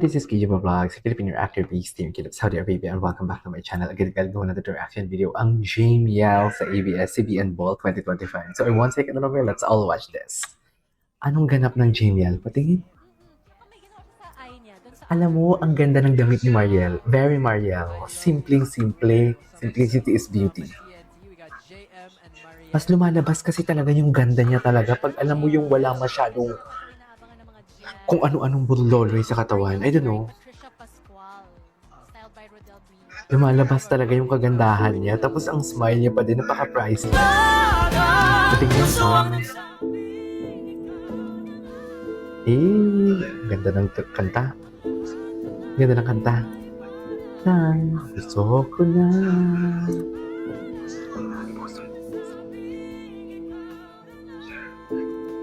this is KJ Vlogs, Filipino actor based team Kilip, Saudi Arabia, and welcome back to my channel. Again, gagawa na the reaction video ang JML sa ABS-CBN Ball 2025. So in 1 second over, let's all watch this. Anong ganap ng JML? Patingin. Alam mo, ang ganda ng damit ni Mariel. Very Mariel. Simpleng-simple. Simplicity is beauty. Mas lumalabas kasi talaga yung ganda niya talaga pag alam mo yung wala masyadong kung ano-anong buloloy sa katawan. I don't know. Lumalabas talaga yung kagandahan niya. Tapos ang smile niya pa din, napaka-priceless. Patingin mo. Ganda ng kanta. Ganda ng kanta. Gusto ko na.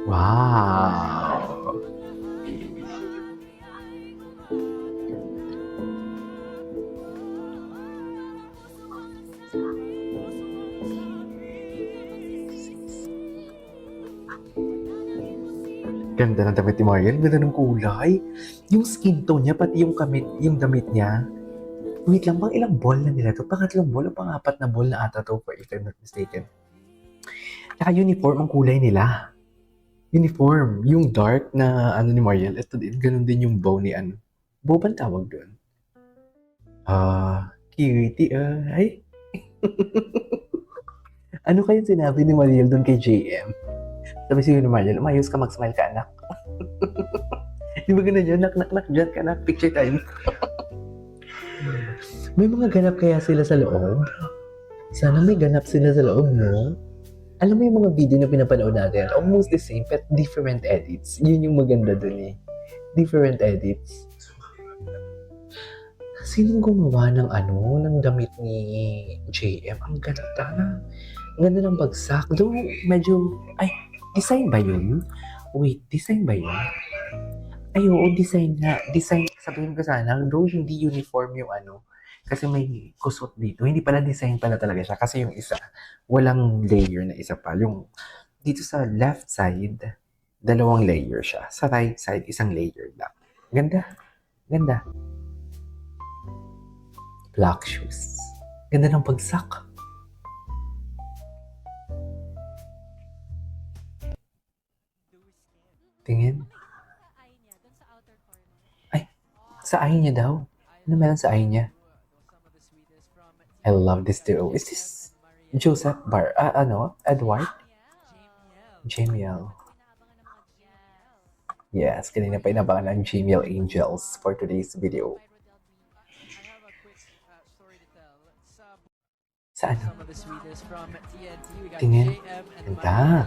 Wow! Ganda ng damit ni Mariel. Ganda ng kulay. Yung skin tone niya, pati yung damit niya. Wait lang, pang ilang ball na nila to? Pangatlong ball o pang-apat na ball na ata to, if I'm not mistaken. Saka uniform ang kulay nila. Uniform. Yung dark na ni Mariel. Ito din, ganun din yung bow ni ano. Bow ba tawag doon? Cutie, ay. Ano kaya sinabi ni Mariel doon kay JM? Sabi siya ni Mariel, umayos ka, mag-smile ka, anak. Di ba ganun yun? Nak, dyan ka, anak. Picture time. May mga ganap kaya sila sa loob? Sana may ganap sila sa loob, no? Alam mo yung mga video na pinapanood natin, almost the same, but different edits. Yun yung maganda dun eh. Different edits. Sinong gumawa ng ng damit ni JM? Ang ganda. Ang ganda ng bagsak. Though, medyo, design ba yun? Wait, design ba yun? Ay, oo, design nga. Design, sabihin ko sana, though hindi uniform yung kasi may kusot dito. Hindi pala design pala talaga siya. Kasi yung isa, walang layer na isa pa. Yung dito sa left side, 2 layer siya. Sa right side, 1 layer lang. Ganda. Ganda. Black shoes. Ganda ng bagsak. Tingin. Ay, sa eye niya daw. Ano meron sa eye niya? I love this duo. Is this Joseph Edward? JML. Yes, kanina pa inabangan ang JML Angels for today's video. Sa ano? Tingin. Ganda.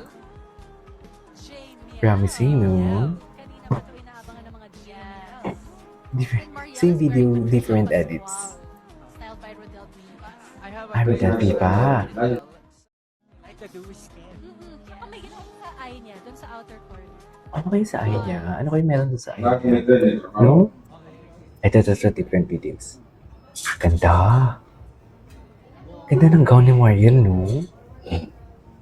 Promising, no? Same video, different edits. Rodel pa. Ano kayo sa eye niya? Ano kayo meron doon sa eye niya? No? Ito, different videos. Ganda. Ganda ng gown ni Mariel, no?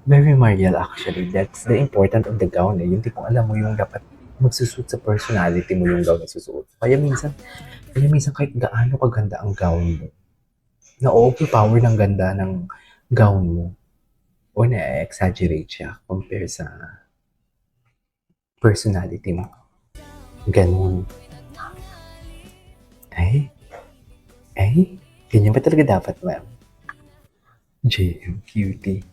Very Mariel, actually. That's the important of the gown, eh. Yung tipong alam mo yung dapat magsusuot sa personality mo yung gown na susuot. Kaya minsan kahit gaano kaganda ang gown mo, na-overpower ng ganda ng gown mo o na-exaggerate siya compare sa personality mo. Ganun. Ganyan ba talaga dapat, ma'am? JM, cutie.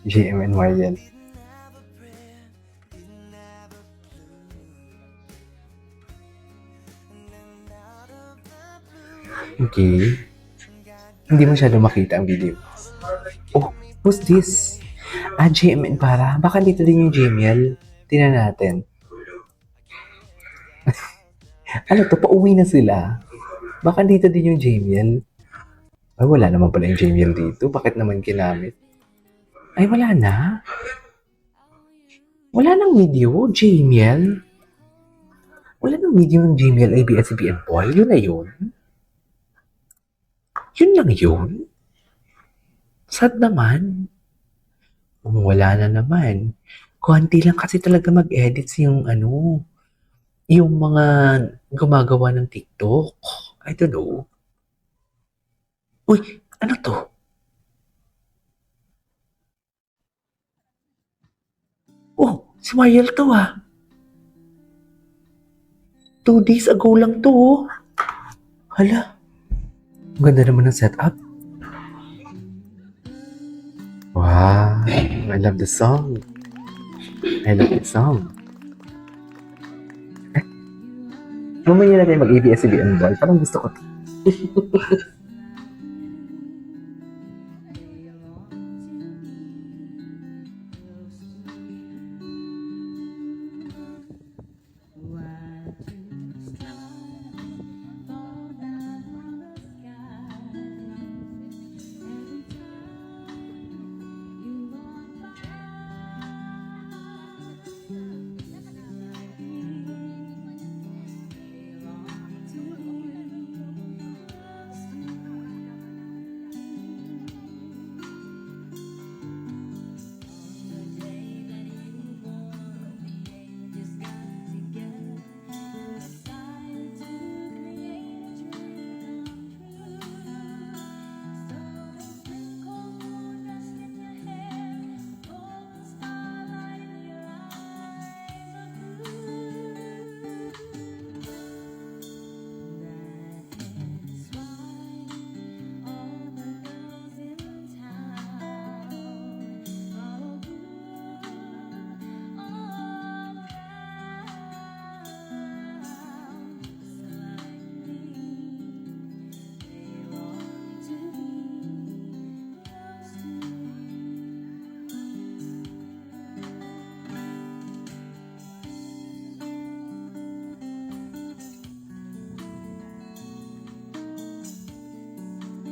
JM and Mariel. Okay. Hindi masyado makita ang video. Oh, who's this? JML para. Baka dito din yung JML. Tingnan natin. Ano to? Pauwi na sila. Baka dito din yung JML. Ay, wala naman pala yung JML dito. Bakit naman ginamit? Ay, wala na. Wala nang video, JML. Wala nang video ng JML ABS-CBN Ball. Yun na yun. Yun lang yun. Sad naman. Wala na naman. Konti lang kasi talaga mag-edits yung yung mga gumagawa ng TikTok. I don't know. Uy, ano to? Oh, si Mariel to ah. 2 days ago lang to oh. Hala, ang ganda naman ng setup. Wow, I love the song. I love the song. Mamaya na tayo mag-ABS-CBN ball. Parang gusto ko to.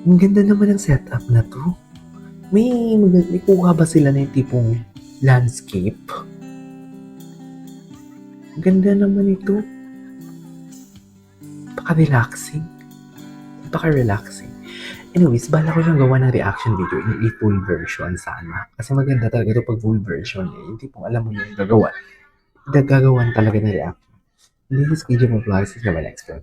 Ang ganda naman ng setup na to. May kuha ba sila na yung tipong landscape? Ang ganda naman ito. Paka-relaxing. Paka-relaxing. Anyways, bala ko siyang gawa ng reaction video in a full version sana. Kasi maganda talaga ito pag full version eh. Yung tipong alam mo yung gagawa. Gagawan talaga ng reaction. This is KJ Vlogs. This is my next vlog.